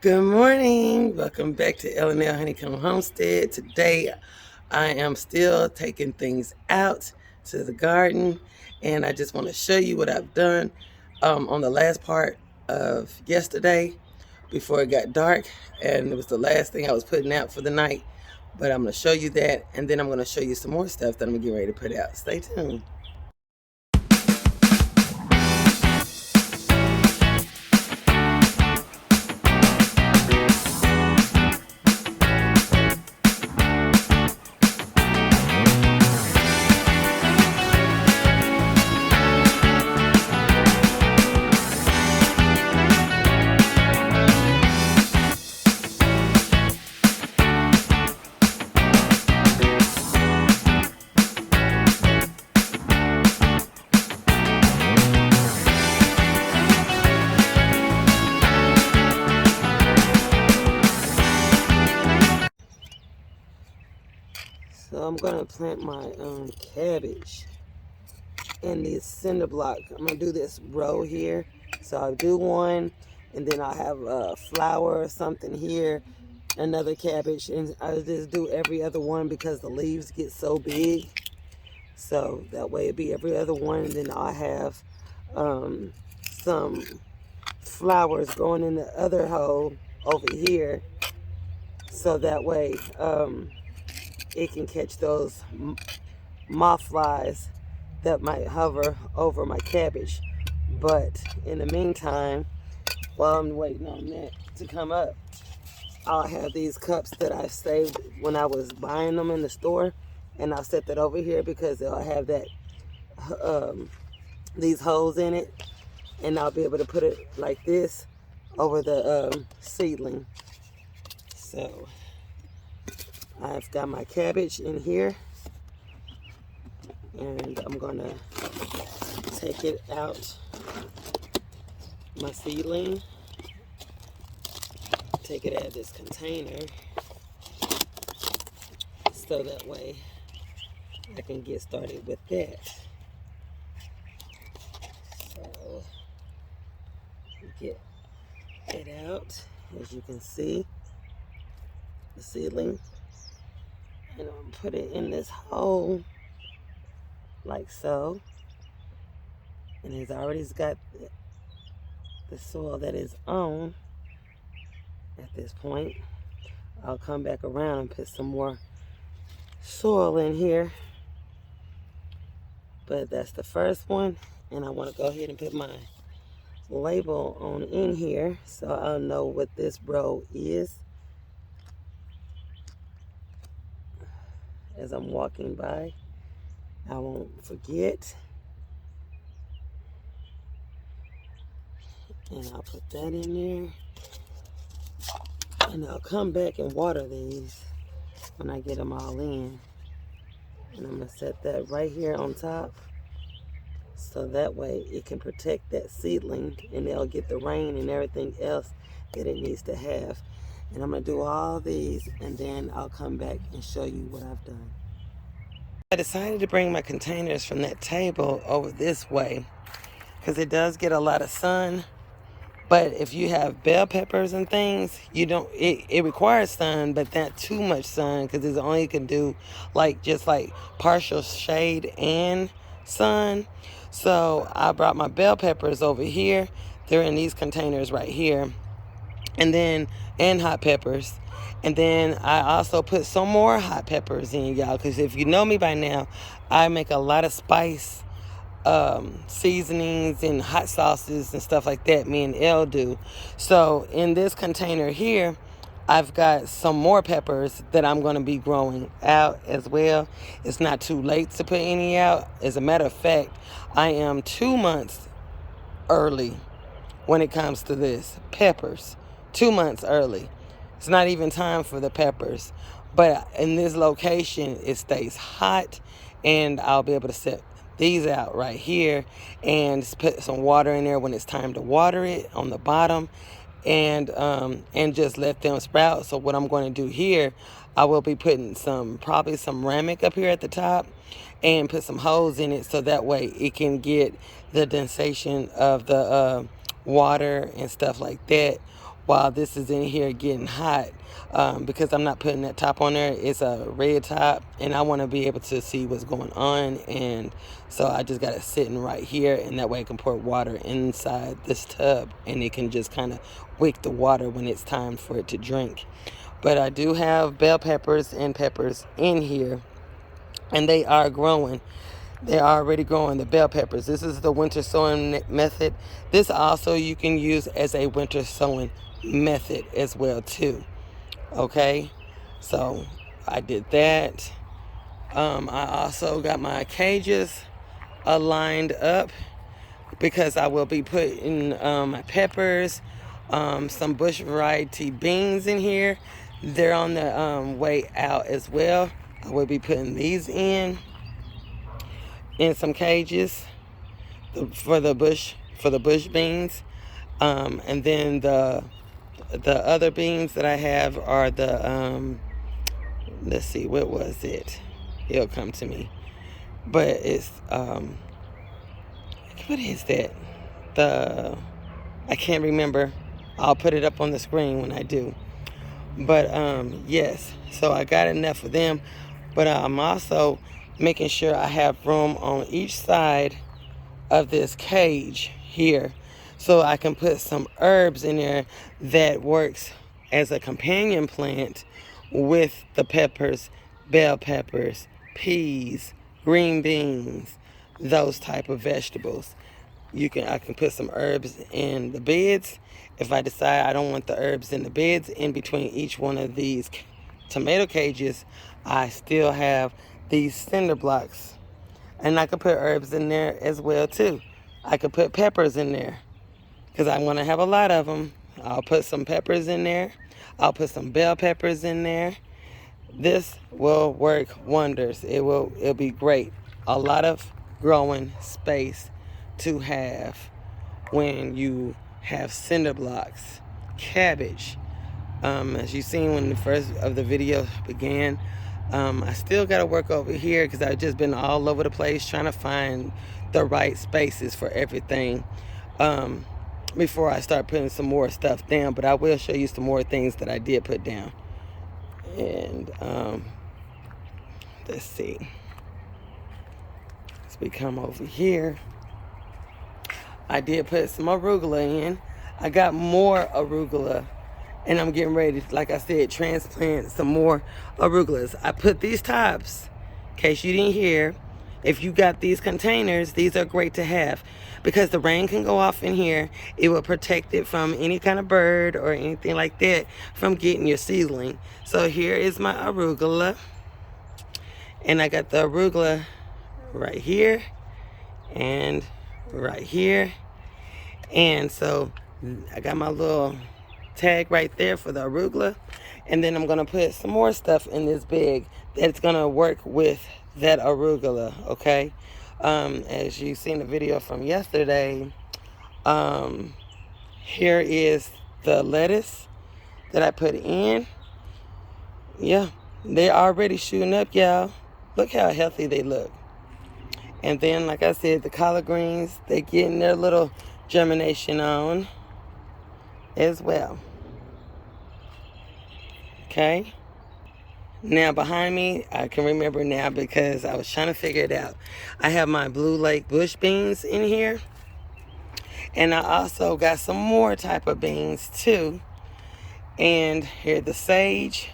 Good morning. Welcome back to L&L Honeycomb Homestead. Today, I am still taking things out to the garden, and I just want to show you what I've done on the last part of yesterday before it got dark, and it was the last thing I was putting out for the night. But I'm going to show you that, and then I'm going to show you some more stuff that I'm going to get ready to put out. Stay tuned. So I'm going to plant my cabbage in the cinder block. I'm going to do this row here. So I'll do one, and then I'll have a flower or something here, another cabbage, and I just do every other one because the leaves get so big. So that way it'll be every other one, and then I'll have some flowers going in the other hole over here. So that way it can catch those moth flies that might hover over my cabbage. But in the meantime, while I'm waiting on that to come up, I'll have these cups that I saved when I was buying them in the store, and I'll set that over here because they'll have that these holes in it, and I'll be able to put it like this over the seedling. So I've got my cabbage in here, and I'm gonna take it out, my seedling, take it out of this container so that way I can get started with that. So get it out, as you can see, the seedling, and I'm put it in this hole like so, and it's already got the soil that is on. At this point, I'll come back around and put some more soil in here, but that's the first one, and I want to go ahead and put my label on in here so I'll know what this row is as I'm walking by. I won't forget. And I'll put that in there. And I'll come back and water these when I get them all in. And I'm going to set that right here on top, so that way it can protect that seedling and they'll get the rain and everything else that it needs to have. And I'm going to do all these, and then I'll come back and show you what I've done. I decided to bring my containers from that table over this way because it does get a lot of sun. But if you have bell peppers and things, you don't, it requires sun, but not too much sun, because it's only can do just partial shade and sun. So I brought my bell peppers over here. They're in these containers right here. And hot peppers. And then I also put some more hot peppers in, y'all, because if you know me by now, I make a lot of spice seasonings and hot sauces and stuff like that. Me and Elle do. So in this container here, I've got some more peppers that I'm going to be growing out as well. It's not too late to put any out. As a matter of fact, I am 2 months early when it comes to this peppers. 2 months early. It's not even time for the peppers, but in this location it stays hot, and I'll be able to set these out right here and put some water in there when it's time to water it on the bottom, and just let them sprout. So what I'm going to do here, I will be putting probably some ramex up here at the top, and put some holes in it so that way it can get the sensation of the water and stuff like that while this is in here getting hot, because I'm not putting that top on there. It's a red top, and I want to be able to see what's going on, and so I just got it sitting right here, and that way I can pour water inside this tub, and it can just kind of wick the water when it's time for it to drink. But I do have bell peppers and peppers in here, and they are growing. They're already growing, the bell peppers. This is the winter sowing method. This also you can use as a winter sowing method as well too. Okay, so I did that. I also got my cages lined up because I will be putting my peppers, some bush variety beans in here. They're on the way out as well. I will be putting these in some cages for the bush beans, and then the other beans that I have are the let's see, what was it? It'll come to me, but it's what is that? I can't remember. I'll put it up on the screen when I do. But yes, so I got enough of them, but I'm also making sure I have room on each side of this cage here, so I can put some herbs in there that works as a companion plant with the peppers, bell peppers, peas, green beans, those type of vegetables. I can put some herbs in the beds. If I decide I don't want the herbs in the beds, in between each one of these tomato cages, I still have these cinder blocks, and I could put herbs in there as well too. I could put peppers in there because I want to have a lot of them. I'll put some peppers in there. I'll put some bell peppers in there. This will work wonders. It'll be great. A lot of growing space to have when you have cinder blocks. Cabbage, as you seen when the first of the video began, I still got to work over here because I've just been all over the place trying to find the right spaces for everything before I start putting some more stuff down. But I will show you some more things that I did put down. And let's see, as we come over here, I did put some arugula in. I got more arugula, and I'm getting ready to, like I said, transplant some more arugulas. I put these tops, in case you didn't hear. If you got these containers, these are great to have because the rain can go off in here. It will protect it from any kind of bird or anything like that from getting your seedling. So here is my arugula, and I got the arugula right here and right here. And so I got my little tag right there for the arugula, and then I'm gonna put some more stuff in this bag that's gonna work with that arugula. Okay, as you seen the video from yesterday, here is the lettuce that I put in. Yeah, they're already shooting up, y'all. Look how healthy they look. And then, like I said, the collard greens, they're getting their little germination on as well. Okay, now behind me, I can remember now because I was trying to figure it out. I have my Blue Lake bush beans in here, and I also got some more type of beans too. And here the sage,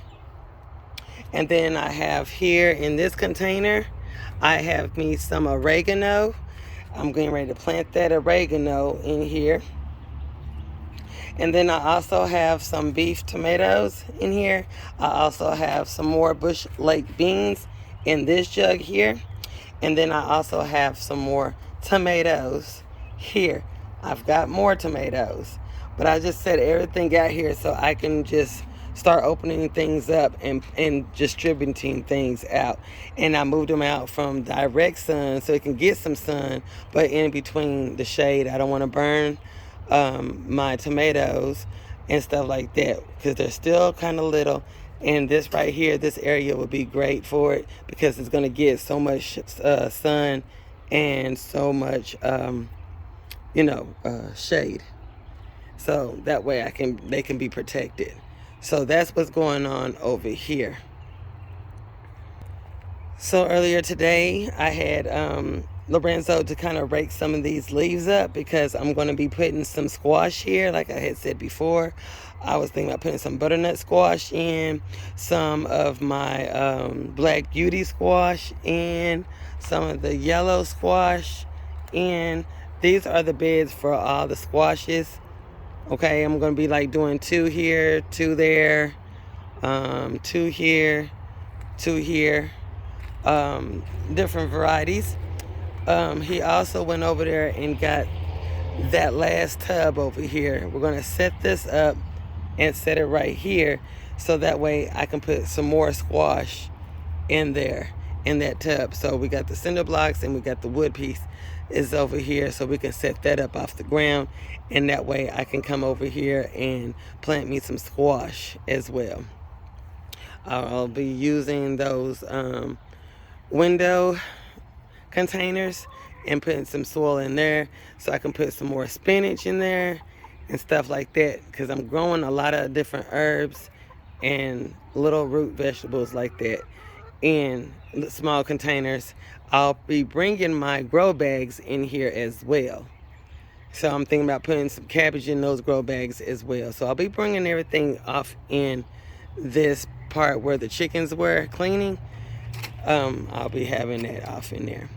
and then I have here in this container, I have me some oregano. I'm getting ready to plant that oregano in here. And then I also have some beef tomatoes in here. I also have some more Bush Lake beans in this jug here. And then I also have some more tomatoes here. I've got more tomatoes. But I just set everything out here so I can just start opening things up and distributing things out. And I moved them out from direct sun so it can get some sun, but in between the shade. I don't want to burn my tomatoes and stuff like that because they're still kind of little. And this right here, this area would be great for it because it's going to get so much sun and so much shade. so that way they can be protected. So that's what's going on over here. So earlier today, I had Lorenzo to kind of rake some of these leaves up because I'm going to be putting some squash here. Like I had said before, I was thinking about putting some butternut squash in, some of my black beauty squash in, some of the yellow squash in. These are the beds for all the squashes. Okay, I'm going to be like doing 2 here, 2 there, 2 here, 2 here. Different varieties. He also went over there and got that last tub over here. We're going to set this up and set it right here so that way I can put some more squash in there in that tub. So we got the cinder blocks and we got the wood piece is over here, so we can set that up off the ground, and that way I can come over here and plant me some squash as well. I'll be using those window containers and putting some soil in there so I can put some more spinach in there and stuff like that, because I'm growing a lot of different herbs and little root vegetables like that in small containers. I'll be bringing my grow bags in here as well. So I'm thinking about putting some cabbage in those grow bags as well. So I'll be bringing everything off in this part where the chickens were cleaning. I'll be having that off in there.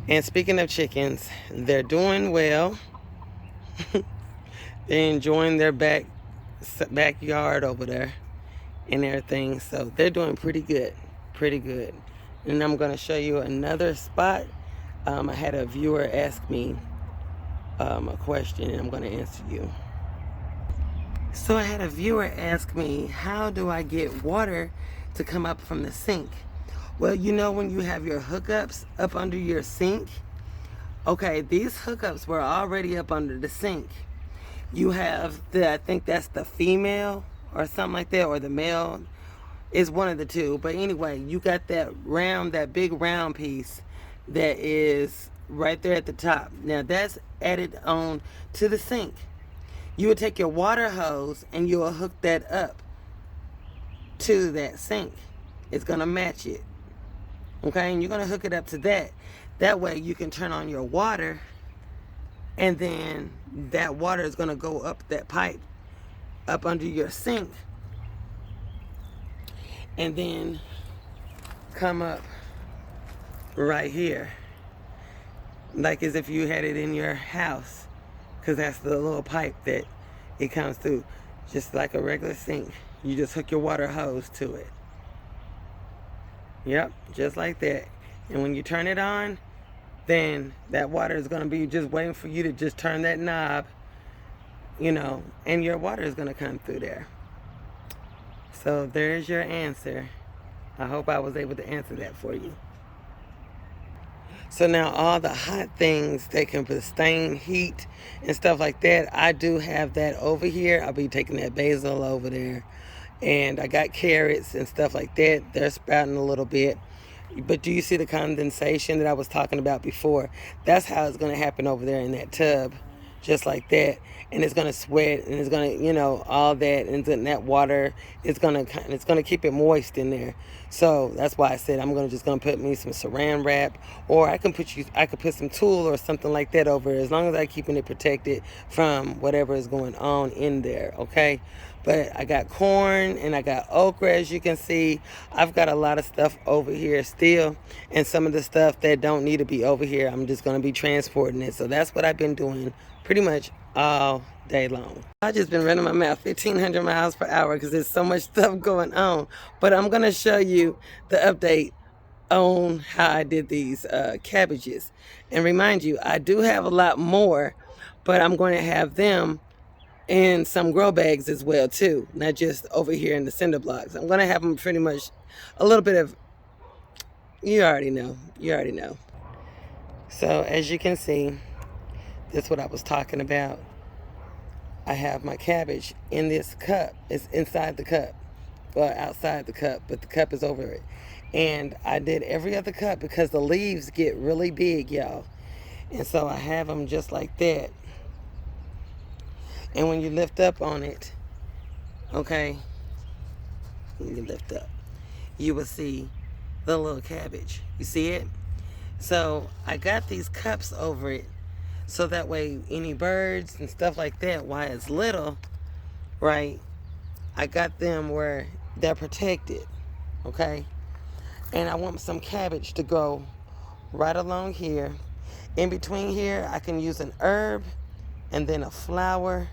And speaking of chickens, they're doing well. They're enjoying their backyard over there and everything. So they're doing pretty good, pretty good. And I'm going to show you another spot. I had a viewer ask me a question, and I'm going to answer you. So I had a viewer ask me, how do I get water to come up from the sink? Well, you know, when you have your hookups up under your sink, okay, these hookups were already up under the sink. You have I think that's the female or something like that, or the male. It's one of the two. But anyway, you got that big round piece that is right there at the top. Now that's added on to the sink. You would take your water hose and you will hook that up to that sink. It's going to match it. Okay, and you're going to hook it up to that. That way you can turn on your water, and then that water is going to go up that pipe up under your sink, and then come up right here, like as if you had it in your house, because that's the little pipe that it comes through, just like a regular sink. You just hook your water hose to it. Yep, just like that. And when you turn it on, then that water is going to be just waiting for you to just turn that knob, you know, and your water is going to come through there. So there's your answer. I hope I was able to answer that for you. So now all the hot things that can sustain heat and stuff like that, I do have that over here. I'll be taking that basil over there. And I got carrots and stuff like that. They're sprouting a little bit. But do you see the condensation that I was talking about before? That's how it's going to happen over there in that tub. Just like that. And it's going to sweat, and it's going to, you know, all that, and then that water, it's going to keep it moist in there. So that's why I said I'm just going to put me some saran wrap, or I could put some tulle or something like that over it, as long as I'm keeping it protected from whatever is going on in there, okay? But I got corn and I got okra, as you can see. I've got a lot of stuff over here still, and some of the stuff that don't need to be over here, I'm just going to be transporting it. So that's what I've been doing pretty much all day long. I've just been running my mouth 1,500 miles per hour because there's so much stuff going on. But I'm going to show you the update on how I did these cabbages. And remind you, I do have a lot more, but I'm going to have them in some grow bags as well too, not just over here in the cinder blocks. I'm going to have them pretty much a little bit of, you already know. So as you can see, that's what I was talking about. I have my cabbage in this cup. It's inside the cup, well, outside the cup, but the cup is over it. And I did every other cup because the leaves get really big, y'all. And so I have them just like that. And when you lift up on it, okay, when you lift up, you will see the little cabbage. You see it? So I got these cups over it so that way any birds and stuff like that, while it's little, right, I got them where they're protected, okay? And I want some cabbage to grow right along here. In between here, I can use an herb and then a flower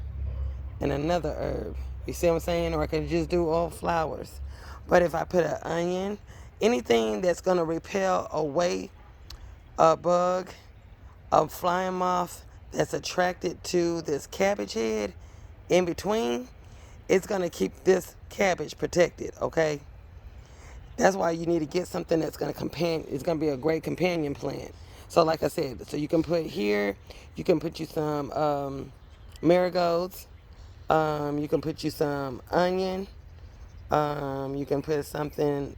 and another herb. You see what I'm saying? Or I can just do all flowers. But if I put an onion, anything that's going to repel away a bug, a flying moth that's attracted to this cabbage head in between, it's going to keep this cabbage protected, okay? That's why you need to get something that's going to it's going to be a great companion plant. So like I said, so you can put here, you can put you some marigolds, you can put you some onion, you can put something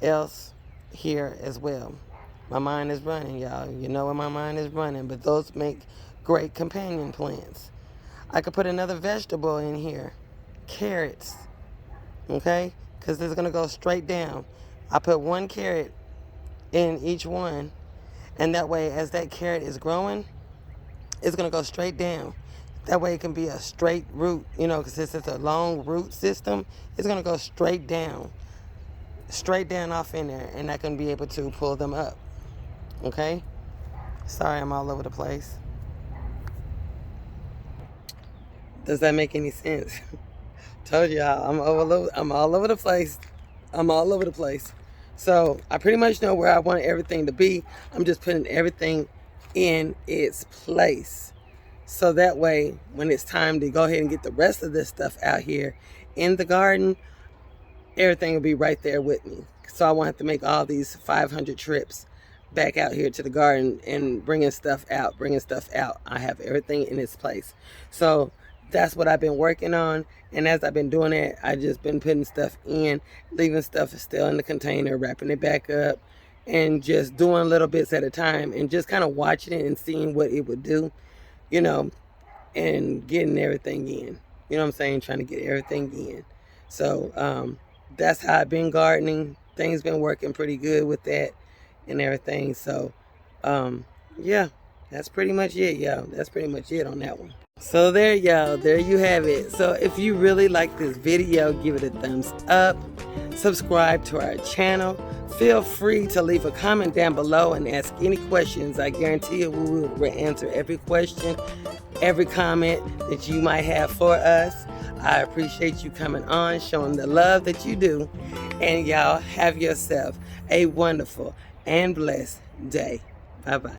else here as well. My mind is running, y'all. You know where my mind is running, but those make great companion plants. I could put another vegetable in here, carrots, okay? Because it's going to go straight down. I put one carrot in each one, and that way as that carrot is growing, it's going to go straight down. That way it can be a straight root, you know, because this is a long root system. It's going to go straight down off in there, and I can be able to pull them up, okay? Sorry, I'm all over the place. Does that make any sense? Told y'all, I'm all over the place. I'm all over the place. So I pretty much know where I want everything to be. I'm just putting everything in its place. So that way, when it's time to go ahead and get the rest of this stuff out here in the garden, everything will be right there with me. So I won't have to make all these 500 trips back out here to the garden and bringing stuff out. I have everything in its place. So that's what I've been working on. And as I've been doing it, I just been putting stuff in, leaving stuff still in the container, wrapping it back up, and just doing little bits at a time and just kind of watching it and seeing what it would do, you know, and getting everything in. You know what I'm saying? Trying to get everything in. So that's how I've been gardening. Things been working pretty good with that and everything. So yeah, that's pretty much it, y'all. That's pretty much it on that one. So there, y'all, there you have it. So if you really like this video, give it a thumbs up, subscribe to our channel. Feel free to leave a comment down below and ask any questions. I guarantee you we will answer every question, every comment that you might have for us. I appreciate you coming on, showing the love that you do. And y'all have yourself a wonderful and blessed day. Bye-bye.